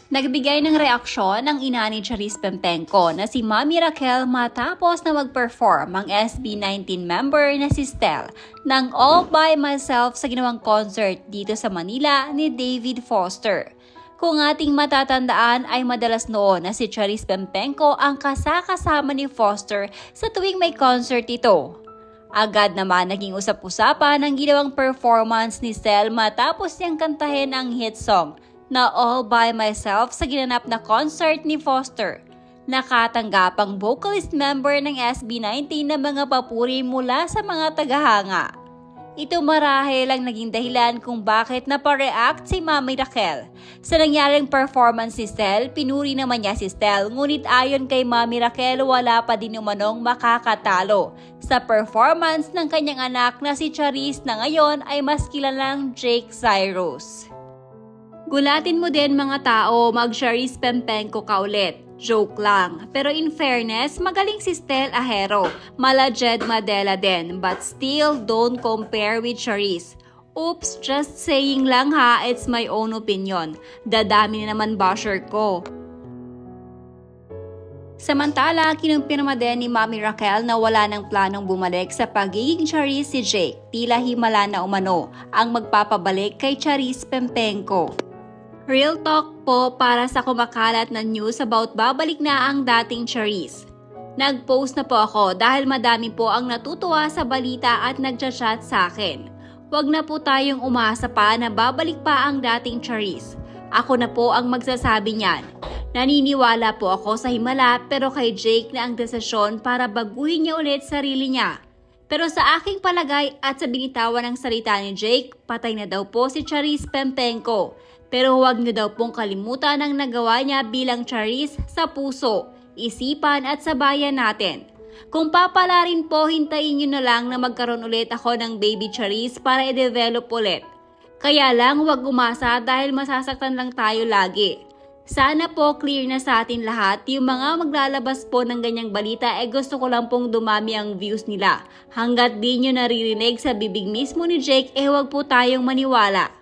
Nagbigay ng reaksyon ang ina ni Charis Pempenco na si Mami Raquel matapos na mag-perform ang SB19 member na si Stel ng All By Myself sa ginawang concert dito sa Manila ni David Foster. Kung ating matatandaan ay madalas noon na si Charis Pempenco ang kasama ni Foster sa tuwing may concert ito. Agad naman naging usap-usapan ang ginawang performance ni Stel matapos niyang kantahin ang hit song na All By Myself sa ginanap na concert ni Foster. Nakatanggap ang vocalist member ng SB19 ng mga papuri mula sa mga tagahanga. Ito marahil ang naging dahilan kung bakit napareact si Mami Raquel. Sa nangyaring performance ni Stel, pinuri naman niya si Stel, ngunit ayon kay Mami Raquel wala pa din umanong makakatalo sa performance ng kanyang anak na si Charis na ngayon ay mas kilalang Jake Cyrus. Gulatin mo din mga tao, mag-Charis Pempenco ka ulit. Joke lang. Pero in fairness, magaling si Stel Ahero. Mala-Jed Madela din. But still, don't compare with Charis. Oops, just saying lang ha, it's my own opinion. Dadami na naman basher ko. Samantala, kinumpirma din ni Mami Raquel na wala ng planong bumalik sa pagiging Charis si Jake. Tila himala na umano ang magpapabalik kay Charis Pempenco. Real talk po para sa kumakalat na news about babalik na ang dating Charis. Nag-post na po ako dahil madami po ang natutuwa sa balita at nagchat-chat sa akin. Huwag na po tayong umasa pa na babalik pa ang dating Charis. Ako na po ang magsasabi niyan. Naniniwala po ako sa himala pero kay Jake na ang desisyon para baguhin niya ulit sarili niya. Pero sa aking palagay at sa binitawan ng salita ni Jake, patay na daw po si Charis Pempenco. Pero huwag niyo daw pong kalimutan ang nagawa niya bilang Charis sa puso, isipan at sa bayan natin. Kung papala rin po, hintayin niyo na lang na magkaroon ulit ako ng baby Charis para i-develop ulit. Kaya lang huwag umasa dahil masasaktan lang tayo lagi. Sana po clear na sa atin lahat, yung mga maglalabas po ng ganyang balita gusto ko lang pong dumami ang views nila. Hanggat di nyo naririnig sa bibig mismo ni Jake huwag po tayong maniwala.